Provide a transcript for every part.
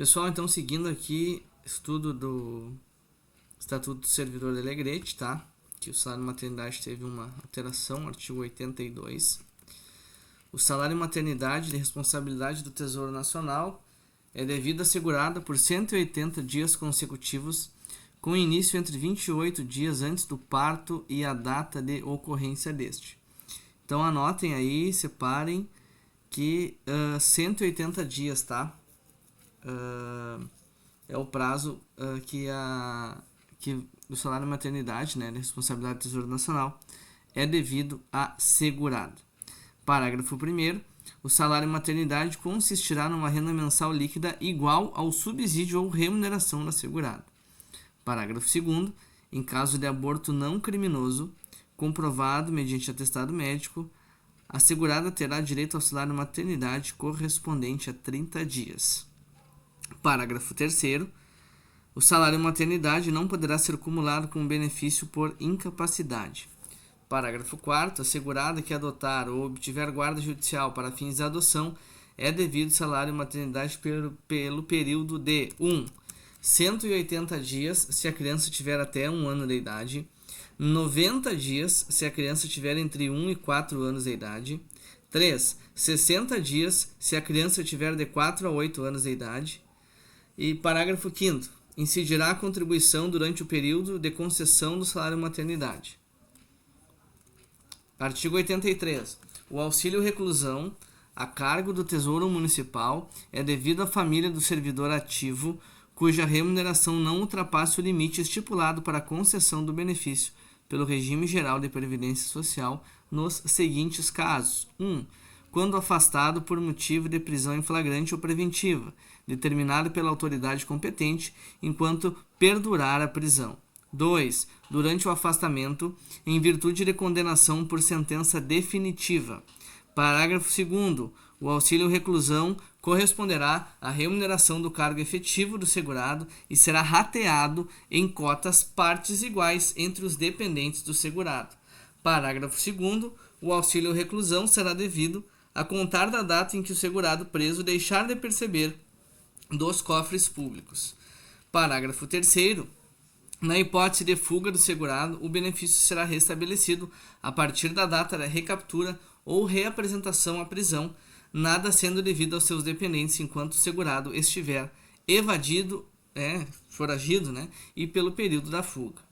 Pessoal, então seguindo aqui, estudo do Estatuto do Servidor de Alegrete, tá? Que o salário maternidade teve uma alteração, artigo 82. O salário maternidade de responsabilidade do Tesouro Nacional é devida assegurada por 180 dias consecutivos, com início entre 28 dias antes do parto e a data de ocorrência deste. Então anotem aí, separem que 180 dias, tá? É o prazo que o salário maternidade, né, de responsabilidade do Tesouro Nacional, é devido a segurado. Parágrafo 1º. O salário maternidade consistirá numa renda mensal líquida igual ao subsídio ou remuneração do assegurado. Parágrafo 2º. Em caso de aborto não criminoso, comprovado mediante atestado médico, a segurada terá direito ao salário maternidade correspondente a 30 dias. Parágrafo 3º. O salário maternidade não poderá ser acumulado com benefício por incapacidade. Parágrafo 4º. A segurada que adotar ou obtiver guarda judicial para fins de adoção é devido salário maternidade pelo período de 180 dias se a criança tiver até 1 ano de idade, 90 dias se a criança tiver entre 1 e 4 anos de idade, 60 dias se a criança tiver de 4 a 8 anos de idade. E parágrafo 5º. Incidirá a contribuição durante o período de concessão do salário maternidade. Artigo 83. O auxílio reclusão a cargo do Tesouro Municipal é devido à família do servidor ativo cuja remuneração não ultrapasse o limite estipulado para a concessão do benefício pelo regime geral de previdência social nos seguintes casos: 1. Quando afastado por motivo de prisão em flagrante ou preventiva, determinado pela autoridade competente, enquanto perdurar a prisão. 2. Durante o afastamento, em virtude de condenação por sentença definitiva. Parágrafo 2º. O auxílio reclusão corresponderá à remuneração do cargo efetivo do segurado e será rateado em cotas partes iguais entre os dependentes do segurado. Parágrafo 2º. O auxílio reclusão será devido a contar da data em que o segurado preso deixar de perceber dos cofres públicos. Parágrafo 3º. Na hipótese de fuga do segurado, o benefício será restabelecido a partir da data da recaptura ou reapresentação à prisão, nada sendo devido aos seus dependentes enquanto o segurado estiver evadido, foragido, e pelo período da fuga.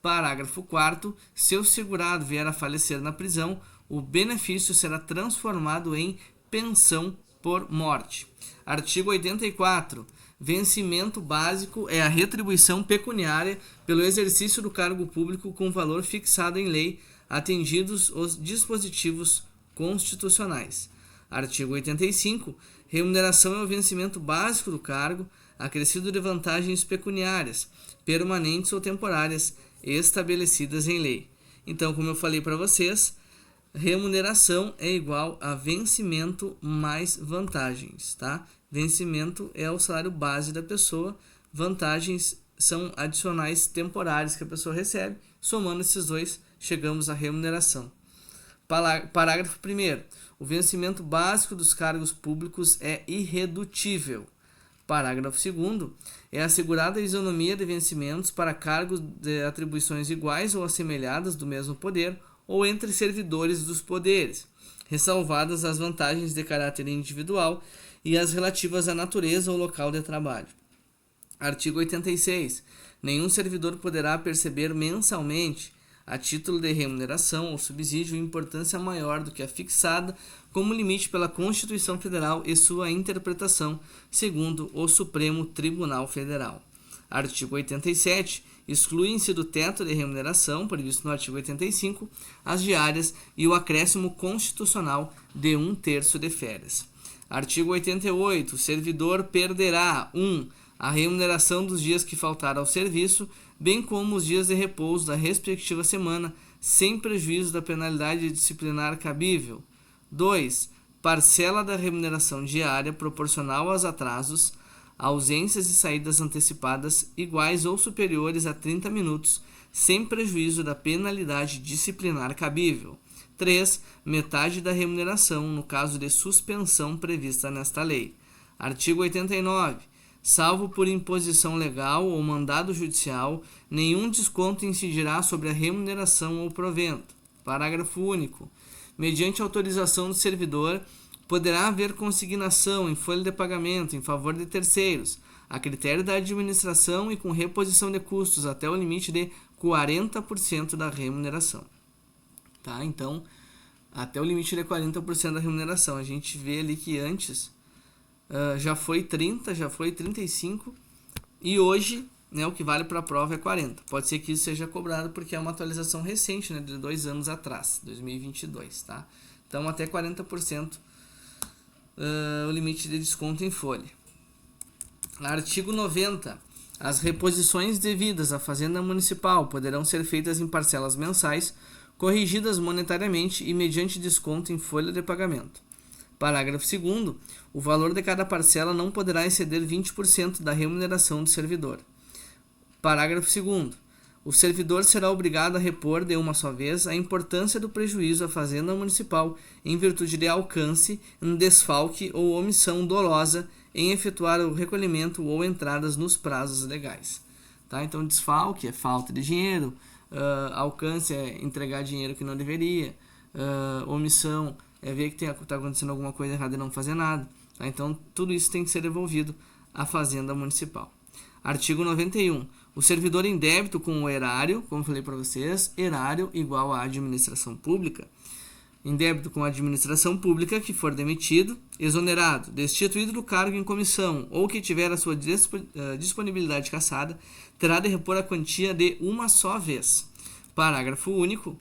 Parágrafo 4º. Se o segurado vier a falecer na prisão, o benefício será transformado em pensão por morte. Artigo 84. Vencimento básico é a retribuição pecuniária pelo exercício do cargo público com valor fixado em lei, atendidos os dispositivos constitucionais. Artigo 85. Remuneração é o vencimento básico do cargo, acrescido de vantagens pecuniárias, permanentes ou temporárias, estabelecidas em lei. Então, como eu falei para vocês, remuneração é igual a vencimento mais vantagens, tá? Vencimento é o salário base da pessoa, vantagens são adicionais temporárias que a pessoa recebe, somando esses dois, chegamos à remuneração. Parágrafo 1º. O vencimento básico dos cargos públicos é irredutível. Parágrafo 2º. É assegurada a isonomia de vencimentos para cargos de atribuições iguais ou assemelhadas do mesmo poder ou entre servidores dos poderes, ressalvadas as vantagens de caráter individual e as relativas à natureza ou local de trabalho. Artigo 86. Nenhum servidor poderá perceber mensalmente, a título de remuneração ou subsídio, importância maior do que a fixada como limite pela Constituição Federal e sua interpretação, segundo o Supremo Tribunal Federal. Artigo 87. Excluem-se do teto de remuneração, previsto no artigo 85, as diárias e o acréscimo constitucional de 1/3 de férias. Artigo 88. O servidor perderá 1. A remuneração dos dias que faltar ao serviço, bem como os dias de repouso da respectiva semana, sem prejuízo da penalidade disciplinar cabível. 2. Parcela da remuneração diária proporcional aos atrasos, ausências e saídas antecipadas iguais ou superiores a 30 minutos, sem prejuízo da penalidade disciplinar cabível. 3. Metade da remuneração, no caso de suspensão prevista nesta lei. Artigo 89. Salvo por imposição legal ou mandado judicial, nenhum desconto incidirá sobre a remuneração ou provento. Parágrafo único. Mediante autorização do servidor, poderá haver consignação em folha de pagamento em favor de terceiros, a critério da administração e com reposição de custos até o limite de 40% da remuneração. Tá? Então, até o limite de 40% da remuneração. A gente vê ali que antes já foi 30%, já foi 35%, e hoje, né, o que vale para a prova é 40%. Pode ser que isso seja cobrado porque é uma atualização recente, né, de 2 anos atrás, 2022. Tá? Então, até 40% o limite de desconto em folha. Artigo 90. As reposições devidas à Fazenda Municipal poderão ser feitas em parcelas mensais, corrigidas monetariamente e mediante desconto em folha de pagamento. Parágrafo 2º. O valor de cada parcela não poderá exceder 20% da remuneração do servidor. Parágrafo 2º. O servidor será obrigado a repor de uma só vez a importância do prejuízo à Fazenda Municipal em virtude de alcance, desfalque ou omissão dolosa em efetuar o recolhimento ou entradas nos prazos legais. Tá? Então, desfalque é falta de dinheiro, alcance é entregar dinheiro que não deveria, omissão é ver que está acontecendo alguma coisa errada e não fazer nada. Tá? Então, tudo isso tem que ser devolvido à Fazenda Municipal. Artigo 91. O servidor em débito com o erário, como falei para vocês, erário igual à administração pública, em débito com a administração pública que for demitido, exonerado, destituído do cargo em comissão ou que tiver a sua disponibilidade cassada, terá de repor a quantia de uma só vez. Parágrafo único.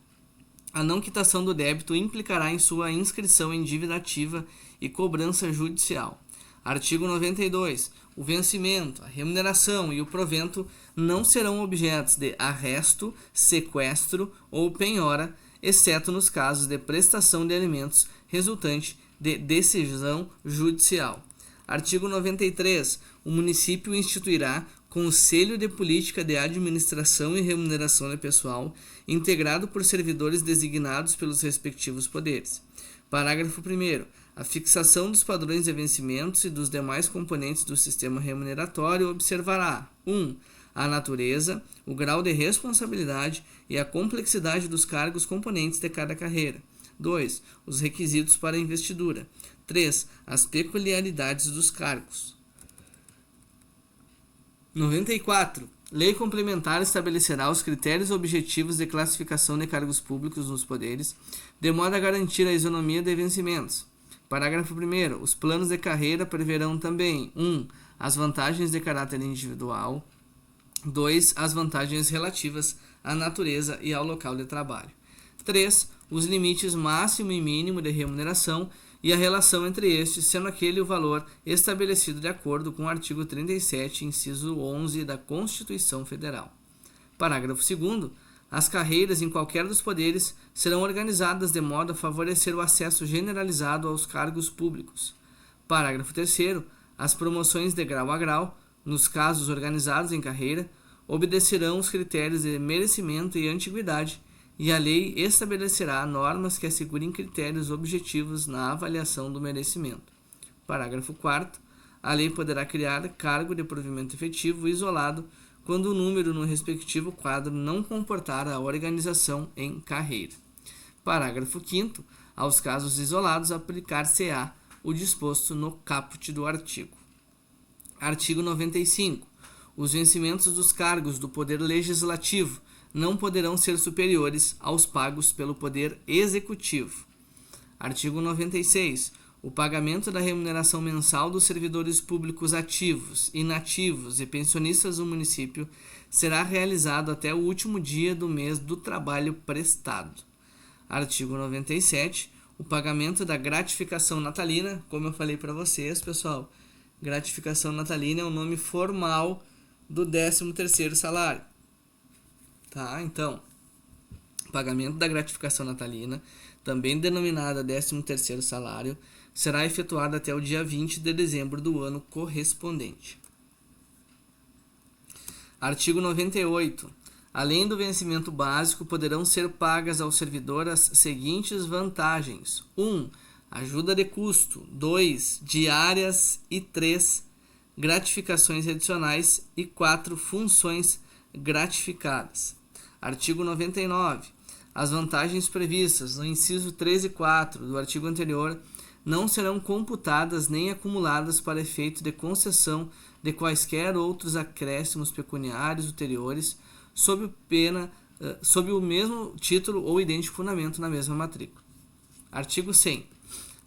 A não quitação do débito implicará em sua inscrição em dívida ativa e cobrança judicial. Artigo 92. O vencimento, a remuneração e o provento não serão objetos de arresto, sequestro ou penhora, exceto nos casos de prestação de alimentos resultante de decisão judicial. Artigo 93. O município instituirá Conselho de Política de Administração e Remuneração de Pessoal, integrado por servidores designados pelos respectivos poderes. Parágrafo 1º. A fixação dos padrões de vencimentos e dos demais componentes do sistema remuneratório observará 1. A natureza, o grau de responsabilidade e a complexidade dos cargos componentes de cada carreira. 2. Os requisitos para a investidura. 3. As peculiaridades dos cargos. 94. Lei complementar estabelecerá os critérios objetivos de classificação de cargos públicos nos poderes, de modo a garantir a isonomia de vencimentos. Parágrafo 1º. Os planos de carreira preverão também 1. As vantagens de caráter individual. 2. As vantagens relativas à natureza e ao local de trabalho. 3. Os limites máximo e mínimo de remuneração e a relação entre estes, sendo aquele o valor estabelecido de acordo com o artigo 37, inciso 11 da Constituição Federal. Parágrafo 2º. As carreiras em qualquer dos poderes serão organizadas de modo a favorecer o acesso generalizado aos cargos públicos. Parágrafo 3º. As promoções de grau a grau, nos casos organizados em carreira, obedecerão os critérios de merecimento e antiguidade, e a lei estabelecerá normas que assegurem critérios objetivos na avaliação do merecimento. Parágrafo 4º. A lei poderá criar cargo de provimento efetivo isolado quando o número no respectivo quadro não comportar a organização em carreira. Parágrafo 5º. Aos casos isolados, aplicar-se-á o disposto no caput do artigo. Artigo 95. Os vencimentos dos cargos do Poder Legislativo não poderão ser superiores aos pagos pelo Poder Executivo. Artigo 96. O pagamento da remuneração mensal dos servidores públicos ativos, inativos e pensionistas do município será realizado até o último dia do mês do trabalho prestado. Artigo 97. O pagamento da gratificação natalina, como eu falei para vocês, pessoal, gratificação natalina é o nome formal do 13º salário. Tá? Então, pagamento da gratificação natalina, também denominada 13º salário, será efetuado até o dia 20 de dezembro do ano correspondente. Artigo 98. Além do vencimento básico, poderão ser pagas ao servidor as seguintes vantagens: 1. Ajuda de custo. 2. Diárias. E 3. gratificações adicionais e 4 funções gratificadas. Artigo 99. As vantagens previstas no inciso 3 e 4 do artigo anterior não serão computadas nem acumuladas para efeito de concessão de quaisquer outros acréscimos pecuniários ulteriores sob o mesmo título ou idêntico fundamento na mesma matrícula. Artigo 100.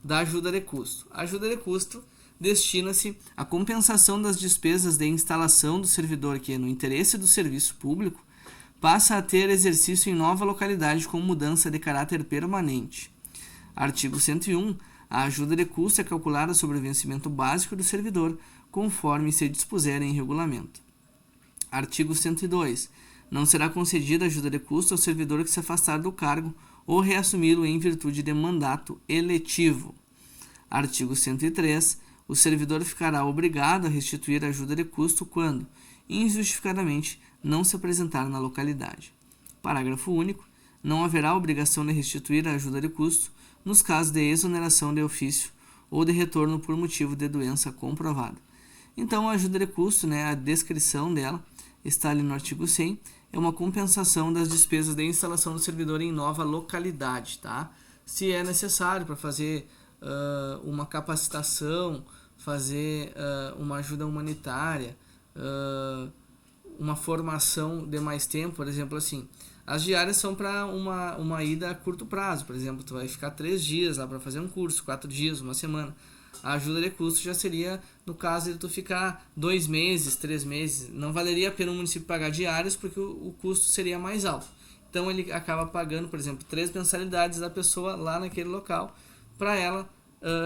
Da ajuda de custo. A ajuda de custo destina-se à compensação das despesas de instalação do servidor que, no interesse do serviço público, passa a ter exercício em nova localidade com mudança de caráter permanente. Artigo 101. A ajuda de custo é calculada sobre o vencimento básico do servidor, conforme se dispuser em regulamento. Artigo 102. Não será concedida ajuda de custo ao servidor que se afastar do cargo ou reassumi-lo em virtude de mandato eletivo. Artigo 103. O servidor ficará obrigado a restituir a ajuda de custo quando, injustificadamente, não se apresentar na localidade. Parágrafo único. Não haverá obrigação de restituir a ajuda de custo nos casos de exoneração de ofício ou de retorno por motivo de doença comprovada. Então, a ajuda de custo, a descrição dela, está ali no artigo 100, é uma compensação das despesas de instalação do servidor em nova localidade, tá? Se é necessário para fazer uma capacitação, fazer uma ajuda humanitária, uma formação de mais tempo, por exemplo, assim, as diárias são para uma ida a curto prazo, por exemplo, tu vai ficar 3 dias lá para fazer um curso, 4 dias, uma semana. A ajuda de custo já seria no caso de tu ficar 2 meses, 3 meses. Não valeria a pena o município pagar diárias porque o custo seria mais alto. Então ele acaba pagando, por exemplo, 3 mensalidades da pessoa lá naquele local para ela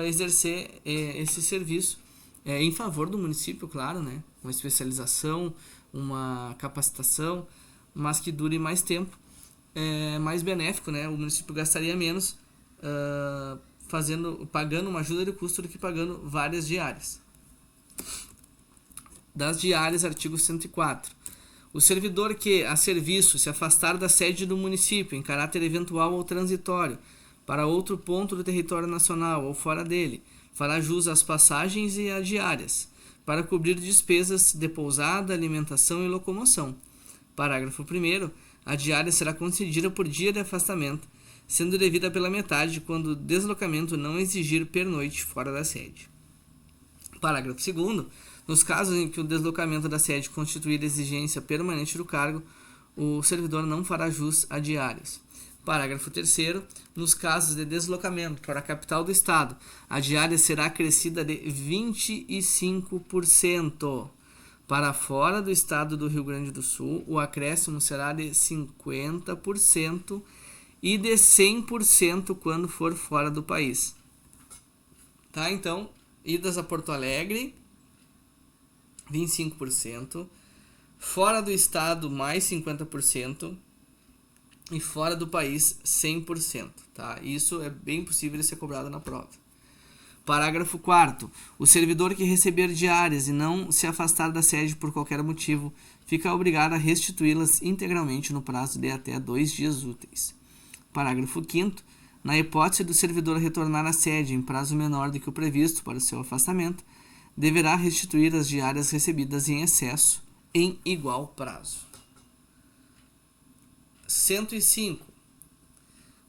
exercer esse serviço em favor do município, claro, né? Uma especialização, uma capacitação, mas que dure mais tempo, mais benéfico, né? O município gastaria menos pagando uma ajuda de custo do que pagando várias diárias. Das diárias, artigo 104. O servidor que, a serviço, se afastar da sede do município em caráter eventual ou transitório para outro ponto do território nacional ou fora dele, fará jus às passagens e às diárias, para cobrir despesas de pousada, alimentação e locomoção. Parágrafo 1º. A diária será concedida por dia de afastamento, sendo devida pela metade quando o deslocamento não exigir pernoite fora da sede. Parágrafo 2º. Nos casos em que o deslocamento da sede constituir exigência permanente do cargo, o servidor não fará jus a diárias. Parágrafo 3º. Nos casos de deslocamento para a capital do estado, a diária será acrescida de 25%. Para fora do estado do Rio Grande do Sul, o acréscimo será de 50% e de 100% quando for fora do país. Tá? Então, idas a Porto Alegre, 25%, fora do estado, mais 50%, e fora do país, 100%. Tá? Isso é bem possível de ser cobrado na prova. Parágrafo 4º. O servidor que receber diárias e não se afastar da sede por qualquer motivo, fica obrigado a restituí-las integralmente no prazo de até 2 dias úteis. Parágrafo 5º. Na hipótese do servidor retornar à sede em prazo menor do que o previsto para o seu afastamento, deverá restituir as diárias recebidas em excesso em igual prazo. 105.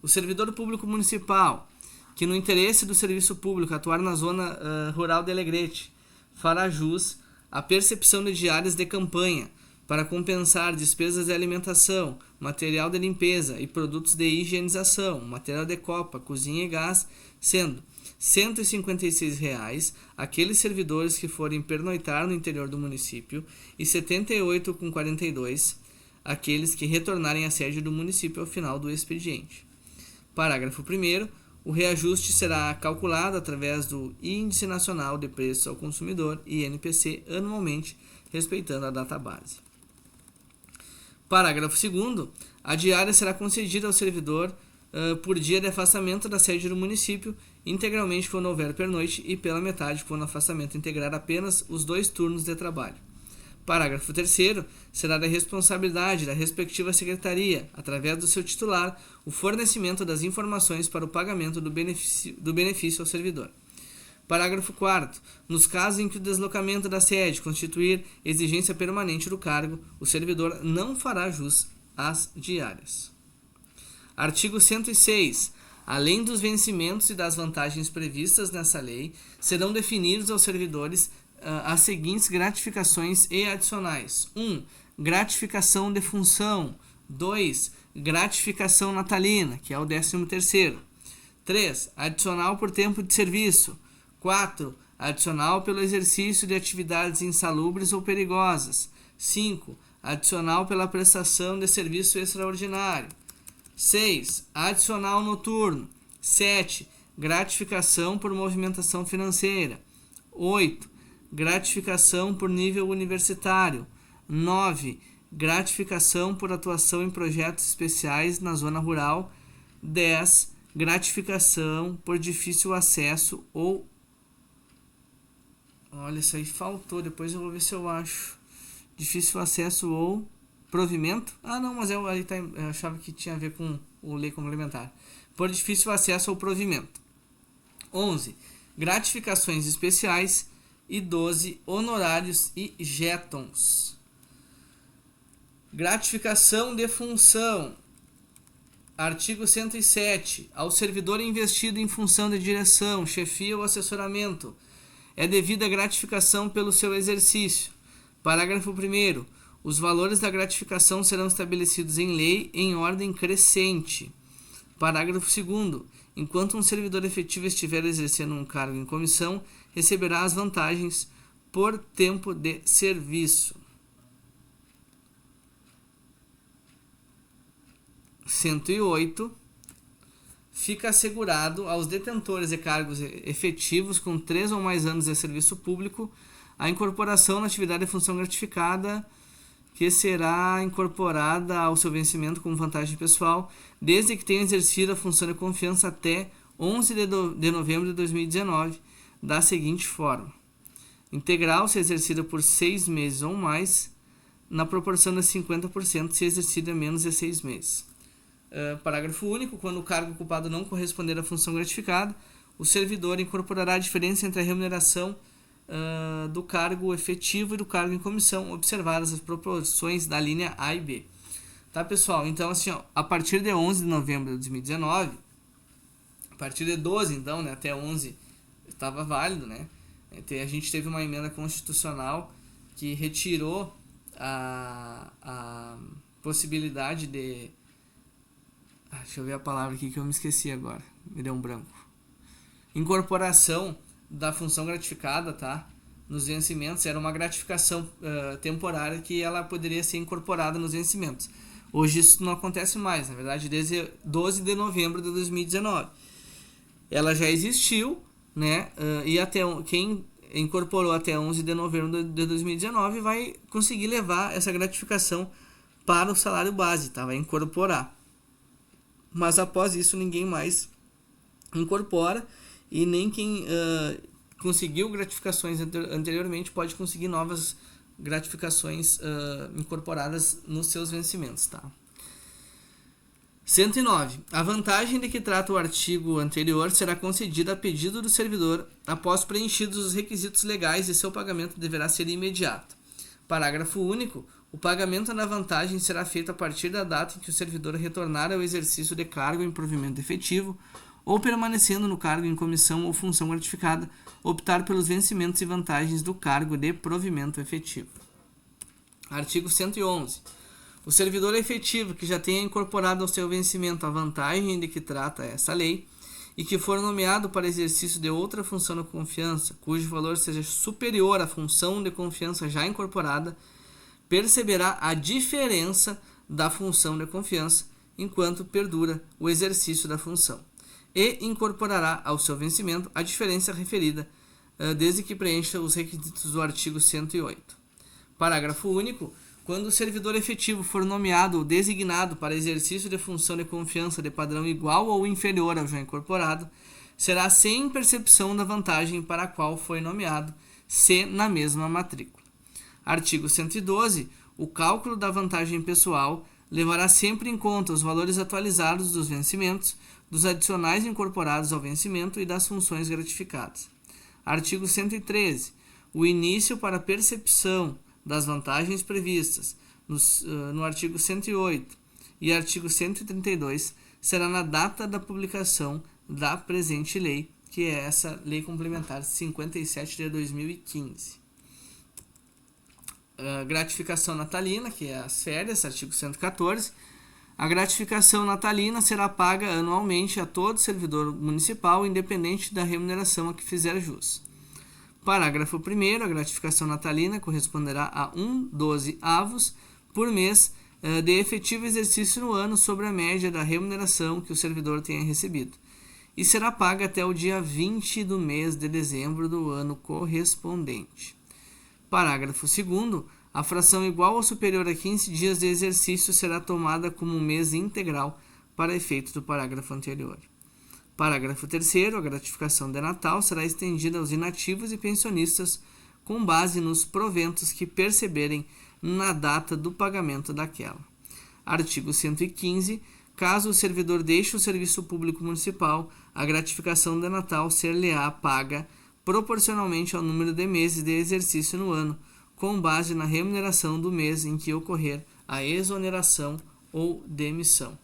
O servidor público municipal que no interesse do serviço público atuar na zona rural de Alegrete, fará jus à percepção de diárias de campanha para compensar despesas de alimentação, material de limpeza e produtos de higienização, material de copa, cozinha e gás, sendo R$ 156 aqueles servidores que forem pernoitar no interior do município e R$ 78,42 aqueles que retornarem à sede do município ao final do expediente. Parágrafo 1º. O reajuste será calculado através do Índice Nacional de Preços ao Consumidor, INPC, anualmente, respeitando a data base. Parágrafo 2º. A diária será concedida ao servidor por dia de afastamento da sede do município, integralmente quando houver pernoite e pela metade quando o afastamento integrar apenas os 2 turnos de trabalho. Parágrafo 3º. Será da responsabilidade da respectiva secretaria, através do seu titular, o fornecimento das informações para o pagamento do benefício ao servidor. Parágrafo 4º. Nos casos em que o deslocamento da sede constituir exigência permanente do cargo, o servidor não fará jus às diárias. Artigo 106. Além dos vencimentos e das vantagens previstas nessa lei, serão definidos aos servidores as seguintes gratificações e adicionais. 1. Gratificação de função. 2. Gratificação natalina, que é o 13º. 3. Adicional por tempo de serviço. 4. Adicional pelo exercício de atividades insalubres ou perigosas. 5. Adicional pela prestação de serviço extraordinário. 6. Adicional noturno. 7. Gratificação por movimentação financeira. 8. Gratificação por nível universitário. 9. Gratificação por atuação em projetos especiais na zona rural. 10. Gratificação por difícil acesso ou... Olha, isso aí faltou, depois eu vou ver se eu acho. Difícil acesso ou provimento. Ah, não, mas eu achava que tinha a ver com o lei complementar. Por difícil acesso ou provimento. 11. Gratificações especiais. E 12. Honorários e jetons. Gratificação de função. Artigo 107. Ao servidor investido em função de direção, chefia ou assessoramento, é devida gratificação pelo seu exercício. Parágrafo 1º. Os valores da gratificação serão estabelecidos em lei em ordem crescente. Parágrafo 2º. Enquanto um servidor efetivo estiver exercendo um cargo em comissão, receberá as vantagens por tempo de serviço. 108. Fica assegurado aos detentores de cargos efetivos com 3 ou mais anos de serviço público a incorporação na atividade de função gratificada, que será incorporada ao seu vencimento como vantagem pessoal, desde que tenha exercido a função de confiança até 11 de novembro de 2019, da seguinte forma: integral, se exercida por 6 meses ou mais, na proporção de 50%, se exercida menos de 6 meses. Parágrafo único. Quando o cargo ocupado não corresponder à função gratificada, o servidor incorporará a diferença entre a remuneração do cargo efetivo e do cargo em comissão, observadas as proporções da linha A e B. Tá, pessoal? Então, assim, ó, a partir de 11 de novembro de 2019, a partir de 12, então, né, até 11 estava válido, né? A gente teve uma emenda constitucional que retirou a possibilidade de... deixa eu ver a palavra aqui que eu me esqueci agora. Me deu um branco. Incorporação da função gratificada, tá? Nos vencimentos. Era uma gratificação temporária que ela poderia ser incorporada nos vencimentos. Hoje isso não acontece mais. Na verdade, desde 12 de novembro de 2019. Ela já existiu, né? E até quem incorporou até 11 de novembro de 2019 vai conseguir levar essa gratificação para o salário base, tá? Vai incorporar. Mas após isso ninguém mais incorpora, e nem quem conseguiu gratificações anteriormente pode conseguir novas gratificações incorporadas nos seus vencimentos. Tá? 109. A vantagem de que trata o artigo anterior será concedida a pedido do servidor após preenchidos os requisitos legais, e seu pagamento deverá ser imediato. Parágrafo único. O pagamento da vantagem será feito a partir da data em que o servidor retornar ao exercício de cargo em provimento efetivo ou, permanecendo no cargo em comissão ou função gratificada, optar pelos vencimentos e vantagens do cargo de provimento efetivo. Artigo 111. O servidor efetivo que já tenha incorporado ao seu vencimento a vantagem de que trata essa lei e que for nomeado para exercício de outra função de confiança, cujo valor seja superior à função de confiança já incorporada, perceberá a diferença da função de confiança enquanto perdura o exercício da função, e incorporará ao seu vencimento a diferença referida, desde que preencha os requisitos do artigo 108. Parágrafo único. Quando o servidor efetivo for nomeado ou designado para exercício de função de confiança de padrão igual ou inferior ao já incorporado, será sem percepção da vantagem para a qual foi nomeado, se na mesma matrícula. Artigo 112. O cálculo da vantagem pessoal levará sempre em conta os valores atualizados dos vencimentos, dos adicionais incorporados ao vencimento e das funções gratificadas. Artigo 113. O início para percepção das vantagens previstas no artigo 108 e artigo 132 será na data da publicação da presente lei, que é essa Lei Complementar 57 de 2015. Gratificação natalina, que é as férias, artigo 114. A gratificação natalina será paga anualmente a todo servidor municipal, independente da remuneração a que fizer jus. Parágrafo 1º. A gratificação natalina corresponderá a 1/12 por mês de efetivo exercício no ano sobre a média da remuneração que o servidor tenha recebido, e será paga até o dia 20 do mês de dezembro do ano correspondente. Parágrafo 2º. A fração igual ou superior a 15 dias de exercício será tomada como um mês integral para efeito do parágrafo anterior. Parágrafo 3º. A gratificação de Natal será estendida aos inativos e pensionistas com base nos proventos que perceberem na data do pagamento daquela. Artigo 115. Caso o servidor deixe o serviço público municipal, a gratificação de Natal ser-lhe-á paga proporcionalmente ao número de meses de exercício no ano, com base na remuneração do mês em que ocorrer a exoneração ou demissão.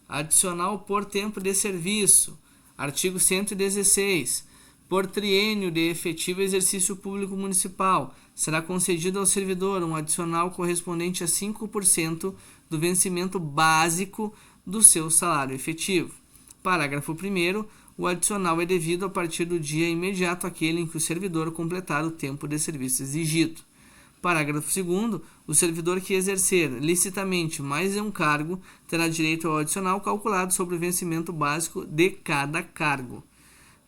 Adicional por tempo de serviço. Artigo 116. Por triênio de efetivo exercício público municipal, será concedido ao servidor um adicional correspondente a 5% do vencimento básico do seu salário efetivo. Parágrafo 1º. O adicional é devido a partir do dia imediato àquele em que o servidor completar o tempo de serviço exigido. Parágrafo 2º. O servidor que exercer licitamente mais de um cargo terá direito ao adicional calculado sobre o vencimento básico de cada cargo.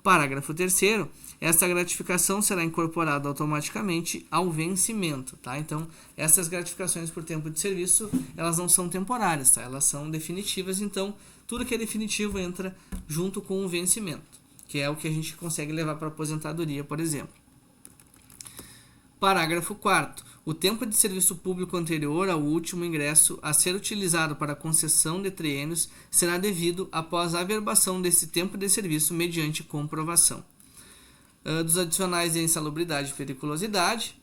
Parágrafo 3º. Esta gratificação será incorporada automaticamente ao vencimento, tá? Então, essas gratificações por tempo de serviço, elas não são temporárias, tá? Elas são definitivas, então, tudo que é definitivo entra junto com o vencimento, que é o que a gente consegue levar para a aposentadoria, por exemplo. Parágrafo 4º. O tempo de serviço público anterior ao último ingresso a ser utilizado para a concessão de triênios será devido após a averbação desse tempo de serviço mediante comprovação. Dos adicionais de insalubridade e periculosidade.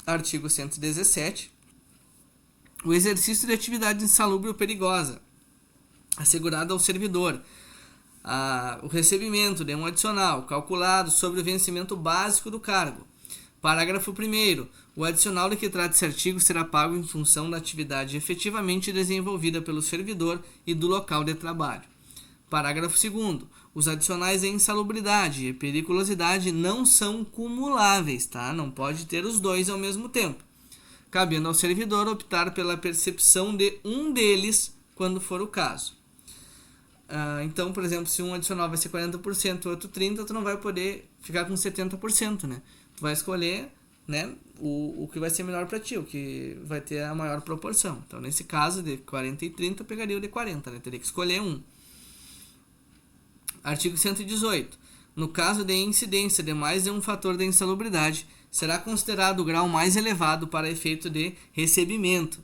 Artigo 117. O exercício de atividade insalubre ou perigosa, assegurado ao servidor, o recebimento de um adicional calculado sobre o vencimento básico do cargo. Parágrafo 1º. O adicional de que trata esse artigo será pago em função da atividade efetivamente desenvolvida pelo servidor e do local de trabalho. Parágrafo 2º. Os adicionais de insalubridade e periculosidade não são cumuláveis, tá? Não pode ter os dois ao mesmo tempo, cabendo ao servidor optar pela percepção de um deles quando for o caso. Então, por exemplo, se um adicional vai ser 40% e outro 30%, tu não vai poder ficar com 70%, né? Tu vai escolher, né, o que vai ser melhor para ti, o que vai ter a maior proporção. Então, nesse caso, de 40 e 30, eu pegaria o de 40, né? Teria que escolher um. Artigo 118. No caso de incidência de mais de um fator de insalubridade, será considerado o grau mais elevado para efeito de recebimento,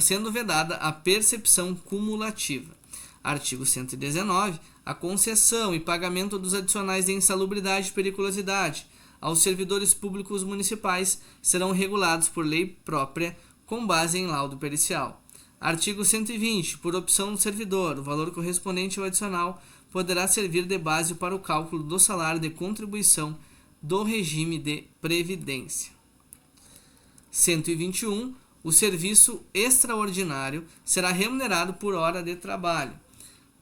sendo vedada a percepção cumulativa. Artigo 119. A concessão e pagamento dos adicionais de insalubridade e periculosidade aos servidores públicos municipais serão regulados por lei própria com base em laudo pericial. Artigo 120. Por opção do servidor, o valor correspondente ao adicional poderá servir de base para o cálculo do salário de contribuição do regime de previdência. 121. O serviço extraordinário será remunerado por hora de trabalho.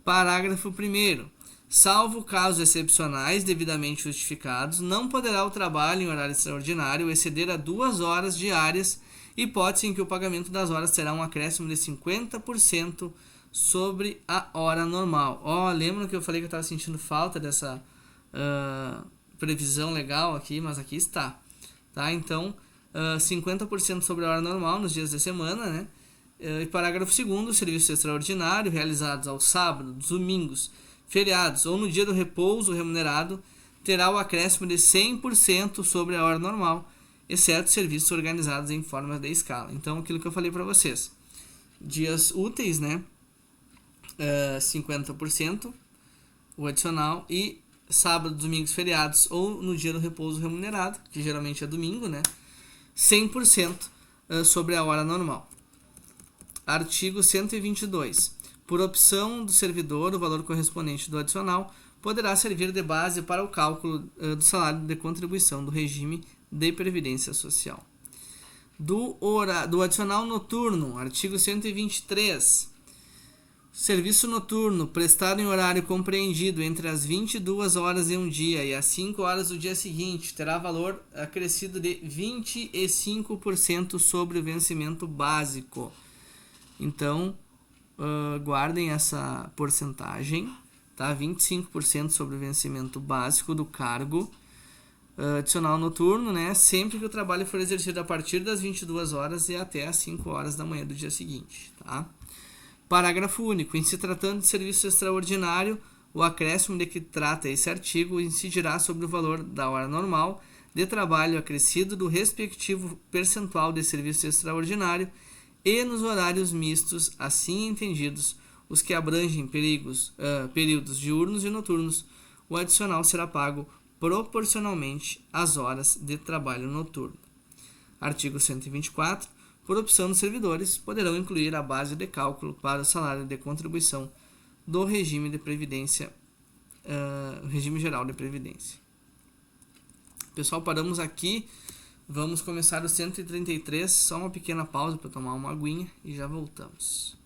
Parágrafo 1º. Salvo casos excepcionais devidamente justificados, não poderá o trabalho em horário extraordinário exceder a 2 horas diárias, hipótese em que o pagamento das horas será um acréscimo de 50% sobre a hora normal. Lembra que eu falei que eu estava sentindo falta dessa previsão legal aqui, mas aqui está. Tá? Então, 50% sobre a hora normal nos dias da semana, né? E parágrafo 2º, serviço extraordinário realizados aos sábados, domingos, feriados ou no dia do repouso remunerado terá o acréscimo de 100% sobre a hora normal, exceto serviços organizados em forma de escala. Então, aquilo que eu falei para vocês. Dias úteis, né? 50% o adicional, e sábado, domingos, feriados ou no dia do repouso remunerado, que geralmente é domingo, né? 100% sobre a hora normal. Artigo 122. Por opção do servidor, o valor correspondente do adicional poderá servir de base para o cálculo do salário de contribuição do regime de previdência social. Do adicional noturno, artigo 123. Serviço noturno prestado em horário compreendido entre as 22 horas de um dia e as 5 horas do dia seguinte terá valor acrescido de 25% sobre o vencimento básico. Então, guardem essa porcentagem, tá? 25% sobre o vencimento básico do cargo adicional noturno, né? Sempre que o trabalho for exercido a partir das 22 horas e até as 5 horas da manhã do dia seguinte, tá? Parágrafo único. Em se tratando de serviço extraordinário, o acréscimo de que trata esse artigo incidirá sobre o valor da hora normal de trabalho acrescido do respectivo percentual de serviço extraordinário e nos horários mistos, assim entendidos, os que abrangem períodos diurnos e noturnos. O adicional será pago proporcionalmente às horas de trabalho noturno. Artigo 124. Por opção dos servidores, poderão incluir a base de cálculo para o salário de contribuição do regime de previdência, regime geral de previdência. Pessoal, paramos aqui. Vamos começar o 133. Só uma pequena pausa para tomar uma aguinha e já voltamos.